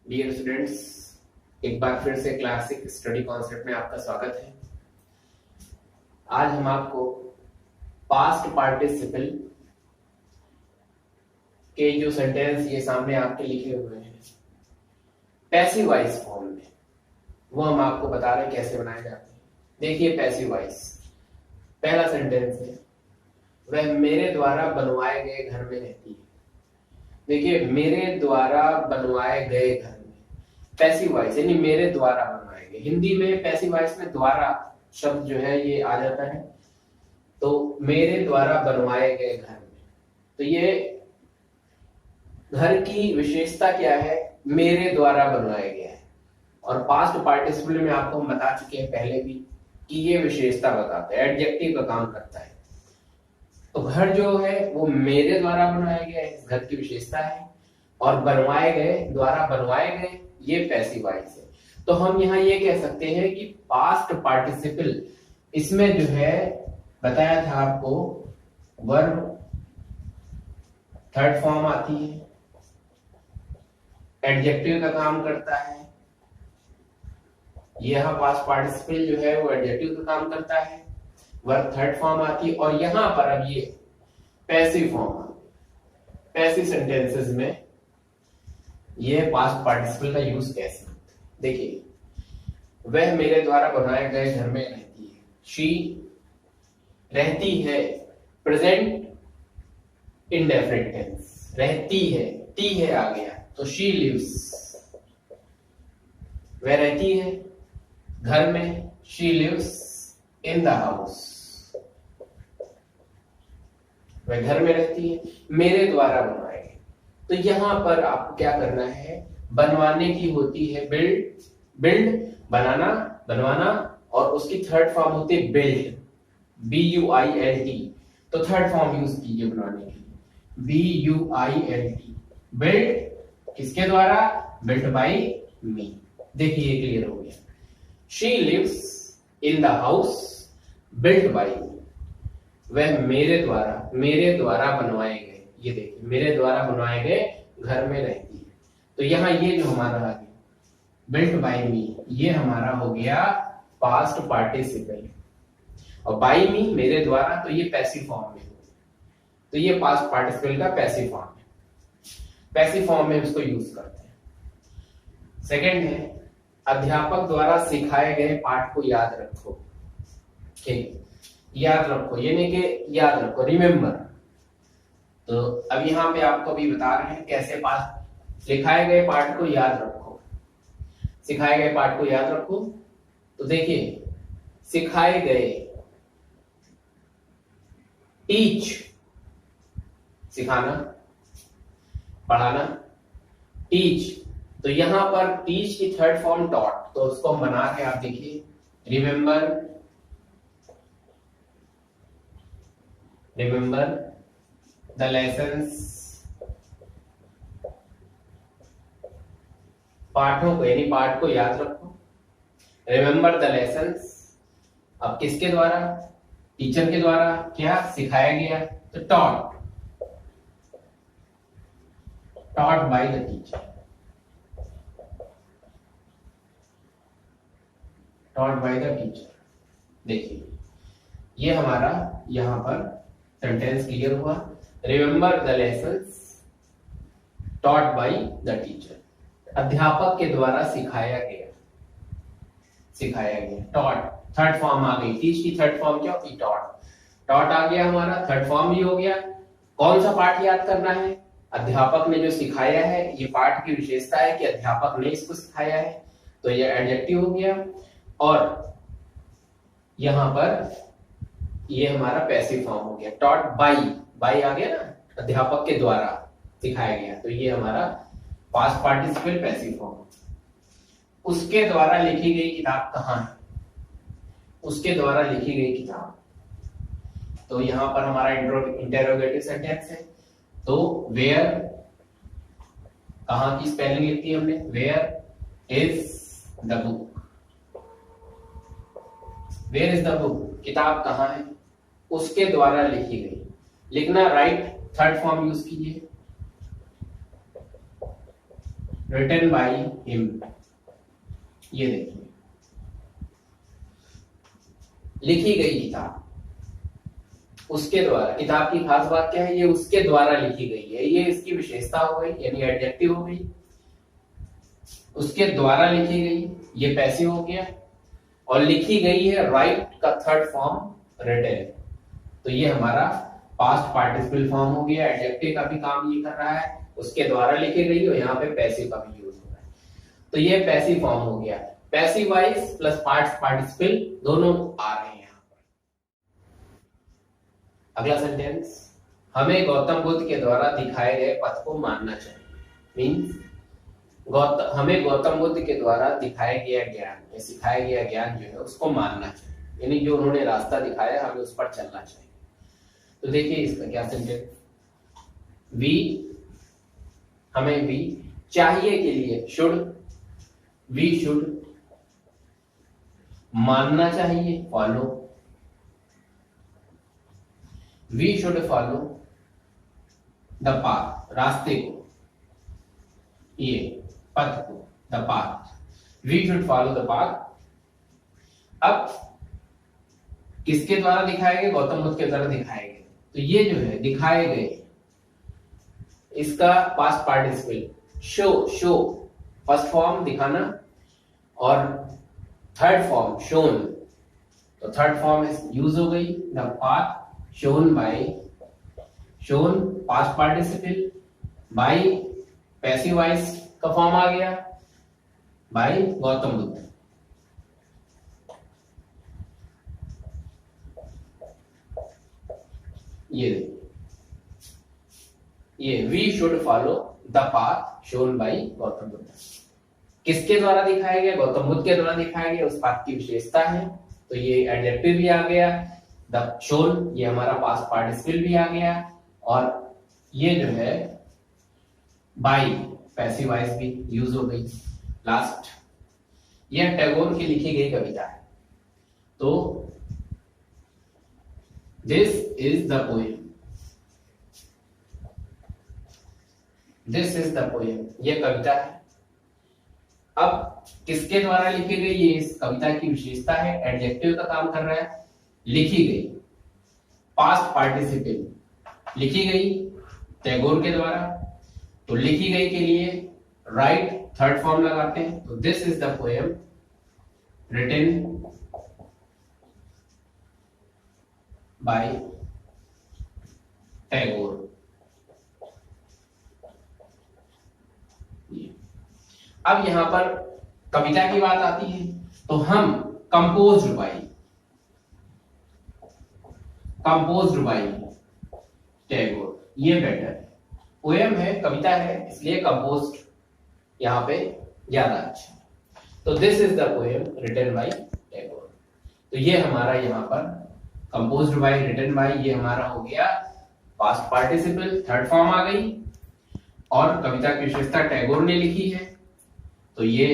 Dear students, एक बार फिर से क्लासिक स्टडी कॉन्सेप्ट में आपका स्वागत है। आज हम आपको पास्ट पार्टिसिपल के जो सेंटेंस ये सामने आपके लिखे हुए हैं पैसिव वॉइस फॉर्म में, वो हम आपको बता रहे हैं कैसे बनाए जाते हैं। देखिए पैसिव वॉइस, पहला सेंटेंस है वह मेरे द्वारा बनवाए गए घर में रहती है। देखिए मेरे द्वारा बनवाए गए घर में, पैसिव वॉइस यानी मेरे द्वारा बनवाए गए। हिंदी में पैसिव वॉइस में द्वारा शब्द जो है ये आ जाता है, तो मेरे द्वारा बनवाए गए घर में, तो ये घर की विशेषता क्या है, मेरे द्वारा बनवाया गया है। और पास्ट पार्टिसिपल में आपको हम बता चुके हैं पहले भी कि ये विशेषता बताता है, एडजेक्टिव का काम करता है। तो घर जो है वो मेरे द्वारा बनवाया गया है, इस घर की विशेषता है। और बनवाए गए, द्वारा बनवाए गए, ये पैसिव वॉइस है। तो हम यहाँ ये कह सकते हैं कि पास्ट पार्टिसिपल, इसमें जो है बताया था आपको वर्ब थर्ड फॉर्म आती है, एडजेक्टिव का काम करता है। यह पास्ट पार्टिसिपल जो है वो एडजेक्टिव का काम करता है, वर्ब थर्ड फॉर्म आती है। और यहां पर अब ये पैसिव फॉर्म, पैसिव सेंटेंसेस में ये पास्ट पार्टिसिपल का यूज कैसे होता है। देखिए वह मेरे द्वारा बनाए गए घर में रहती है, शी रहती है, प्रेजेंट इंडेफिनिट टेंस, रहती है, टी है आ गया तो शी लिव्स, वह रहती है घर में, she lives in the house, वह घर में रहती है, मेरे द्वारा बनवाए गए। तो यहां पर आपको क्या करना है, बनवाने की होती है बिल्ड, बिल्ड बनाना, बनवाना, और उसकी थर्ड फॉर्म होती है बिल्ड, BUILD। तो थर्ड फॉर्म यूज कीजिए बनवाने के लिए, BUILD, बिल्ड किसके द्वारा, बिल्ड बाय मी। देखिए ये क्लियर हो गया। She lives in the house build by me, वह मेरे द्वारा बनवाए गए, ये देखिए मेरे द्वारा बनवाए गए घर में रहती है। तो यहाँ ये जो हमारा आ गया बिल्ट बाय मी, ये हमारा हो गया पास्ट पार्टिसिपल। और बाय मी मेरे द्वारा, तो ये पैसिव फॉर्म में, तो ये पास्ट पार्टिसिपल का पैसिव फॉर्म है, पैसिव फॉर्म में इसको यूज करते हैं। सेकंड है अध्यापक द्वारा सिखाए गए पाठ को याद रखो। ठीक, याद रखो यानी कि याद रखो, रिमेम्बर। तो अब यहाँ पे आपको भी बता रहे हैं कैसे पाठ, सिखाए गए पाठ को याद रखो, सिखाए गए पाठ को याद रखो। तो देखिए सिखाए गए, टीच सिखाना, पढ़ाना, टीच। तो यहां पर टीच की थर्ड फॉर्म टॉट, तो उसको हम बना के आप देखिए, रिमेम्बर, रिमेम्बर द लेसन्स, पाठों को यानी पाठ को याद रखो, रिमेम्बर द लेसन्स। अब किसके द्वारा, टीचर के द्वारा, क्या सिखाया गया, तो taught, taught by the teacher, taught by the teacher. देखिए ये हमारा यहां पर सेंटेंस क्लियर हुआ, remember the lessons taught by the teacher, अध्यापक के द्वारा सिखाया गया, सिखाया गया, टॉट थर्ड फॉर्म आ गई, टीच की थर्ड फॉर्म क्या होती, टॉट, टॉट आ गया हमारा, थर्ड फॉर्म भी हो गया। कौन सा पाठ याद करना है, अध्यापक ने जो सिखाया है, ये पाठ की विशेषता है कि अध्यापक ने इसको सिखाया है, तो ये एडजेक्टिव हो गया। और यहां पर ये हमारा पैसिव फॉर्म हो गया, टॉट बाय, बाय आ गया ना, अध्यापक के द्वारा सिखाया गया, तो ये हमारा पास्ट पार्टिसिपल पैसिव फॉर्म। उसके द्वारा लिखी गई किताब कहाँ है, उसके द्वारा लिखी गई किताब, तो यहां पर हमारा इंटेरोगेटिव सेंटेंस है। तो वेयर, कहां की स्पेलिंग लिखती है हमने, where is the book, where is the book, किताब कहां है, उसके द्वारा लिखी गई, लिखना राइट, थर्ड फॉर्म यूज कीजिए, रिटन बाय हिम। ये देखिए लिखी गई किताब, उसके द्वारा। किताब की खास बात क्या है, ये उसके द्वारा लिखी गई है, ये इसकी विशेषता हो गई, यानी एडजेक्टिव हो गई। उसके द्वारा लिखी गई, ये पैसिव हो गया। और लिखी गई है, राइट का थर्ड फॉर्म रिटन, तो ये हमारा पास्ट पार्टिसिपल फॉर्म हो गया। एडजेक्टिव का भी काम ये कर रहा है, उसके द्वारा लिखी गई और यहाँ पे पैसिव का भी यूज हो रहा है, तो ये पैसिव फॉर्म हो गया। Passive voice plus past participle दोनों आ रहे हैं यहाँ पर। अगला सेंटेंस, हमें गौतम बुद्ध के द्वारा दिखाए गए पथ को मानना चाहिए। मीन्स हमें गौतम बुद्ध के द्वारा दिखाया गया ज्ञान या सिखाया गया ज्ञान जो है उसको मानना चाहिए, यानी जो उन्होंने रास्ता दिखाया हमें उस पर चलना चाहिए। तो देखिए इसका क्या सेंटेंस, वी, हमें भी चाहिए के लिए शुड, वी शुड, मानना चाहिए follow, we should follow the path, रास्ते को, ये पथ को, the path, we should follow the path. अब किसके द्वारा दिखाए गए, गौतम बुद्ध के द्वारा दिखाए गए, तो ये जो है दिखाए गए, इसका past participle show, show first form दिखाना, और थर्ड फॉर्म शोन, तो थर्ड फॉर्म यूज हो गई, the path shown by, shown past participle, by passive voice का फॉर्म आ गया, बाय गौतम बुद्ध। ये we should follow the path shown by Gautam Buddha, किसके द्वारा दिखाया गया, गौतम बुद्ध के द्वारा दिखाया गया, उस पाथ की विशेषता है, तो ये एडजेक्टिव भी आ गया, द शोन ये हमारा पास्ट पार्टिसिपल भी आ गया, और ये जो है बाय पैसिव वॉइस भी यूज हो गई। लास्ट, यह टैगोर की लिखी गई कविता है, तो this is the poem, this is the poem, यह कविता है। अब किसके द्वारा लिखी गई, ये इस कविता की विशेषता है, एडजेक्टिव का काम कर रहा है। लिखी गई, पास्ट पार्टिसिपल, लिखी गई टैगोर के द्वारा, तो लिखी गई के लिए राइट थर्ड फॉर्म लगाते हैं, तो this is the poem written by Tagore. अब यहां पर कविता की बात आती है, तो हम कंपोज्ड बाय टैगोर, ये बेटर है। पोएम है, कविता है, इसलिए कंपोज्ड यहां पे ज्यादा अच्छा है। तो this is the poem written by Tagore, तो ये हमारा यहाँ पर कंपोज्ड बाय, रिटन बाय, ये हमारा हो गया पास्ट पार्टिसिपल, थर्ड फॉर्म आ गई, और कविता की विशेषता टैगोर ने लिखी है, तो ये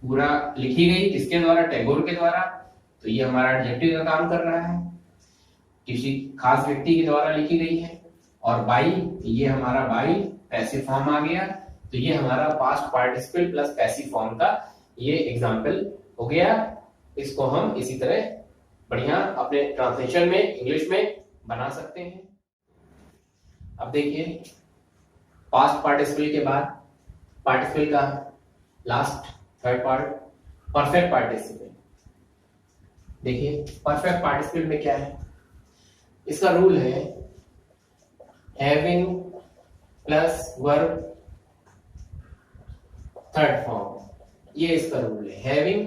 पूरा लिखी गई किसके द्वारा, टैगोर के द्वारा, तो ये हमारा एडजेक्टिव का काम कर रहा है, किसी खास व्यक्ति के द्वारा लिखी गई है। और बाई, ये हमारा बाई पैसिव फॉर्म आ गया, तो ये हमारा past participle plus passive form का ये एग्जाम्पल हो गया। इसको हम इसी तरह बढ़िया अपने ट्रांसलेशन में इंग्लिश में बना सकते हैं। अब देखिए पास्ट पार्टिसिपल के बाद पार्टिसिपल का last third part perfect participle. देखिए परफेक्ट पार्टिसिपल में क्या है, इसका रूल है having plus verb third form, ये इसका रूल है। Having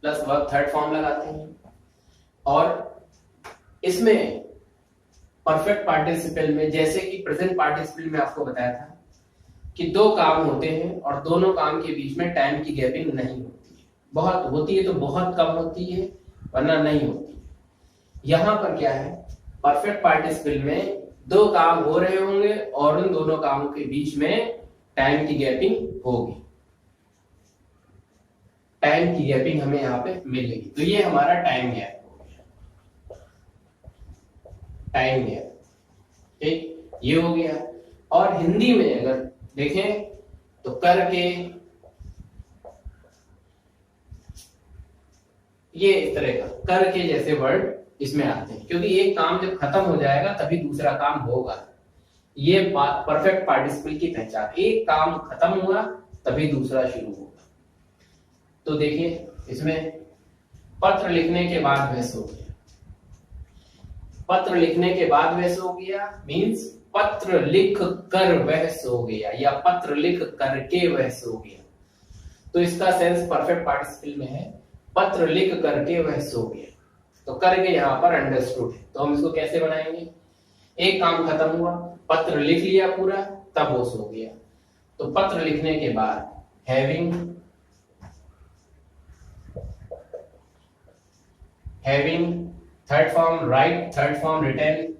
plus verb third form लगाते हैं, और इसमें परफेक्ट पार्टिसिपल में जैसे कि प्रेजेंट पार्टिसिपल में आपको बताया था कि दो काम होते हैं और दोनों काम के बीच में टाइम की गैपिंग नहीं होती है, बहुत होती है तो बहुत कम होती है, वरना नहीं होती। यहां पर क्या है, परफेक्ट पार्टिसिपल में दो काम हो रहे होंगे और उन दोनों कामों के बीच में टाइम की गैपिंग होगी, टाइम की गैपिंग हमें यहाँ पे मिलेगी, तो ये हमारा टाइम गैप हो गया, टाइम गैप, ठीक, ये हो गया। और हिंदी में अगर देखें तो करके ये इस तरह का करके जैसे वर्ड इसमें आते हैं, क्योंकि एक काम जब खत्म हो जाएगा तभी दूसरा काम होगा। ये बात परफेक्ट पार्टिसिपल की पहचान, एक काम खत्म हुआ तभी दूसरा शुरू होगा। तो देखिए इसमें पत्र लिखने के बाद वह सो गया, पत्र लिखने के बाद वह सो गया मींस पत्र लिख कर वह सो गया या पत्र लिख करके वह सो गया। तो इसका सेंस परफेक्ट पार्टिसिपल में है, पत्र लिख करके वह सो गया। तो करके यहाँ पर अंडरस्टूड है, तो हम इसको कैसे बनाएंगे? एक काम खत्म हुआ, पत्र लिख लिया पूरा, तब वो सो गया। तो पत्र लिखने के बाद having third form right, third form written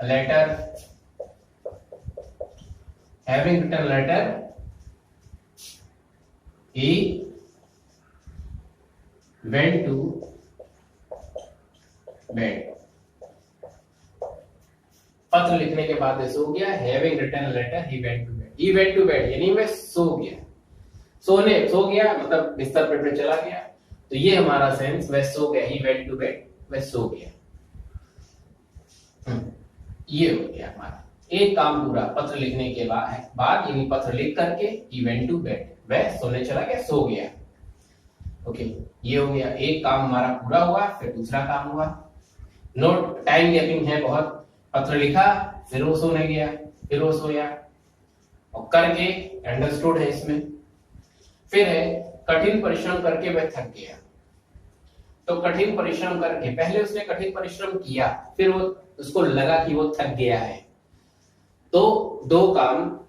letter, having written letter he went to bed। पत्र लिखने के बाद सो गया, having written letter he went to bed, he went to bed यानी वह सो गया, सो गया मतलब बिस्तर पे चला गया। तो ये हमारा सेंस वह सो गया, he went to bed, वह सो गया। ये हो गया हमारा एक काम पूरा पत्र लिखने के बाद यानी पत्र लिख करके he went to bed, वह सोने चला गया, सो गया। ओके, ये हो गया एक काम हमारा पूरा हुआ, फिर दूसरा काम हुआ। नोट टाइम गैपिंग है बहुत, पत्र लिखा फिर वो सोने गया, फिर वो सोया, और करके अंडरस्टूड है इसमें। फिर है कठिन परिश्रम करके वह थक गया। तो कठिन परिश्रम करके, पहले उसने कठिन परिश्रम किया, फिर वो उसको लगा कि वो थक गया है। तो दो काम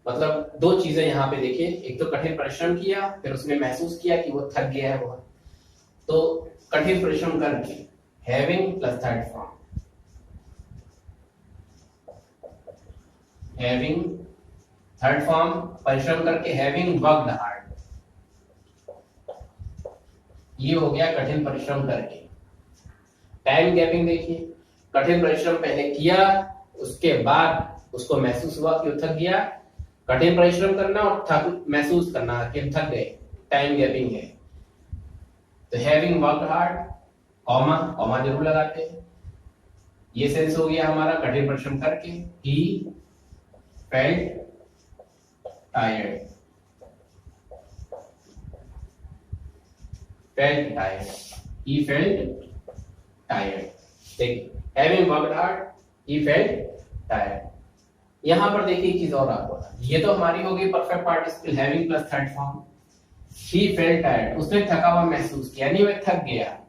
मतलब दो चीजें यहाँ पे देखिए, एक तो कठिन परिश्रम किया, फिर उसने महसूस किया कि वो थक गया है वो। तो कठिन परिश्रम करके having plus third form, having third form परिश्रम करके हैविंग वर्कड हार्ड, ये हो गया कठिन परिश्रम करके। टाइम गैपिंग देखिए, कठिन परिश्रम पहले किया, उसके बाद उसको महसूस हुआ कि वो थक गया। कठिन परिश्रम करना और थक महसूस करना कि हम थक गए, टाइम गैपिंग है। तो having worked hard, comma comma जरूर लगाते हैं। ये सेंस हो गया हमारा कठिन परिश्रम करके, he felt tired, felt tired, he felt tired। देखिए having worked hard he felt tired। यहां पर देखिए एक चीज और आपको, ये तो हमारी हो गई perfect participle having plus third form. he felt tired, उसने थका हुआ महसूस किया यानी वह थक गया।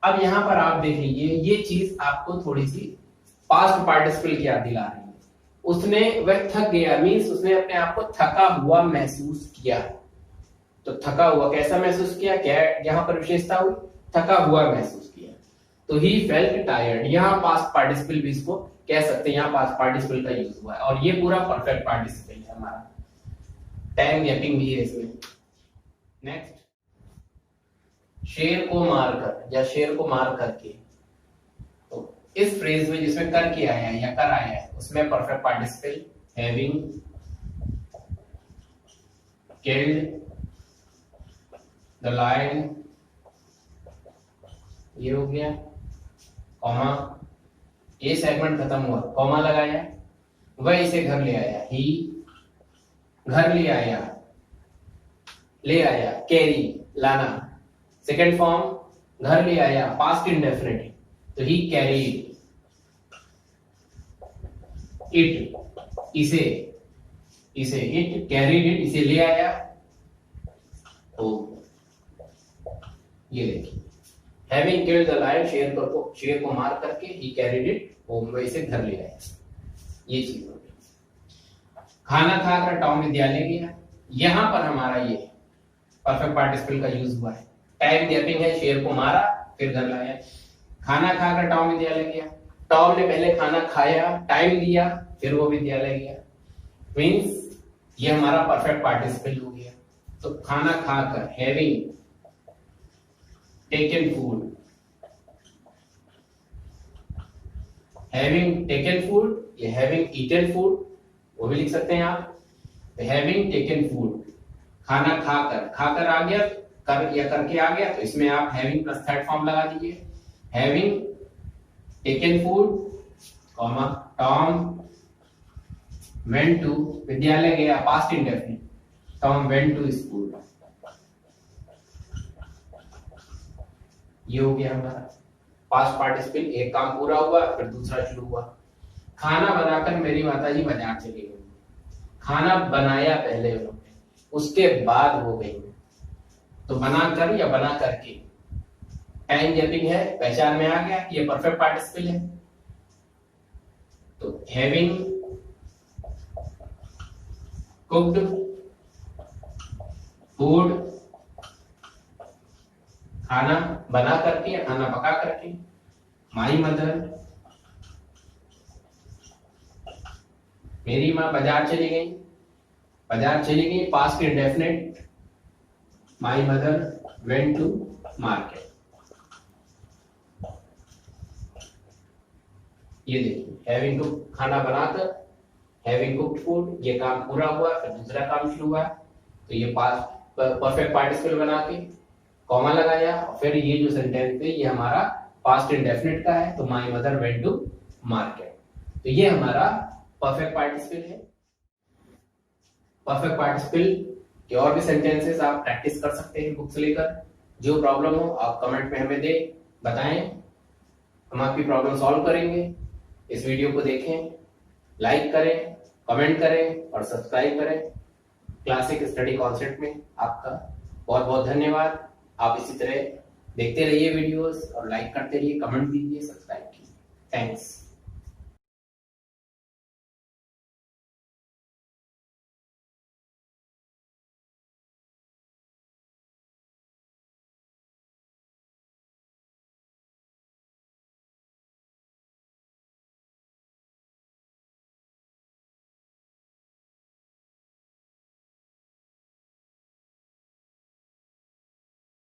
अब यहां पर आप देख लीजिए, ये चीज आपको थोड़ी सी पास्ट पार्टिसिपल की याद दिला रही है। उसने वह थक गया मींस उसने अपने आप को थका हुआ महसूस किया। तो थका हुआ कैसा महसूस किया, क्या यहाँ पर विशेषता हुई, थका हुआ महसूस किया। तो ही फेल्ट टायर्ड, यहाँ पास्ट पार्टिसिपल भी इसको कह सकते हैं, यहाँ पास्ट पार्टिसिपल का यूज हुआ है और ये पूरा परफेक्ट पार्टिसिपल है हमारा। टाइम गैपिंग भी है इसमें। नेक्स्ट, शेर को मारकर या शेर को मार करके। तो इस फ्रेज में जिसमें करके आया है या कर आया है उसमें perfect participle having killed the lion, ये हो गया, कॉमा, ये सेगमेंट खत्म हुआ, कॉमा लगाया, वह इसे घर ले आया, ही घर ले आया, कैरी लाना। सेकंड फॉर्म घर ले आया, पास्ट इंडेफिनिट, तो ही कैरीड इट, इसे इट कैरीड इट, इसे ले आया। तो ये देखिए हैविंग किल्ड द लायन, शेर को मार करके ही कैरीड इट होम, वह इसे घर ले आया। ये चीज हो गई। खाना खाकर टॉम विद्यालय गया, यहां पर हमारा ये परफेक्ट पार्टिसिपल का यूज हुआ है। टाइम गैपिंग है, शेर को मारा फिर घर लाया। खाना खाकर टॉम विद्यालय गया, टॉम ने पहले खाना खाया, टाइम दिया, फिर वो विद्यालय गया, मींस ये हमारा परफेक्ट पार्टिसिपल हो गया। तो खाना खाकर having taken food, having taken food, ये हैविंग ईटन फूड, वो भी लिख सकते हैं आप। हैविंग टेकन फूड, खाना खाकर आ गया, कर या करके आ गया, तो इसमें आप हैविंग प्लस थर्ड फॉर्म लगा दीजिए। Having taken food, comma, Tom went to, विद्यालय गया, past indefinite, Tom went to school. ये हो गया हमारा पास्ट पार्टिसिपल। एक काम पूरा हुआ, फिर दूसरा शुरू हुआ। खाना बनाकर मेरी माताजी बाजार चली गई। खाना बनाया पहले उन्होंने, उसके बाद वो गई। तो बनाकर या बना करके, टाइम गैपिंग है, पहचान में आ गया कि ये परफेक्ट पार्टिसिपल है। तो हैविंग कुक्ड फूड, खाना बना करके या खाना पका करके। माई मदर, मेरी माँ बाजार चली गई, past indefinite, my mother went to market. ये देखिए, हैविंग कुक, खाना बनाकर, हैविंग कुक्ड फूड, ये काम पूरा हुआ, फिर दूसरा काम शुरू हुआ। तो ये पास्ट परफेक्ट पार्टिसिपल बना के कॉमा लगाया, और फिर ये जो सेंटेंस है ये हमारा पास्ट इंडेफिनिट का है, तो my mother went to market. तो ये हमारा परफेक्ट पार्टिसिपल है। परफेक्ट पार्टिसिपल के और भी सेंटेंसेस आप प्रैक्टिस कर सकते हैं बुक से लेकर। जो प्रॉब्लम हो आप कमेंट में हमें बताएं, हम आपकी प्रॉब्लम सॉल्व करेंगे। इस वीडियो को देखें, लाइक करें, कमेंट करें और सब्सक्राइब करें। क्लासिक स्टडी कॉन्सेप्ट में आपका बहुत बहुत धन्यवाद। आप इसी तरह देखते रहिए वीडियोस और लाइक करते रहिए, कमेंट कीजिए, सब्सक्राइब कीजिए। थैंक्स।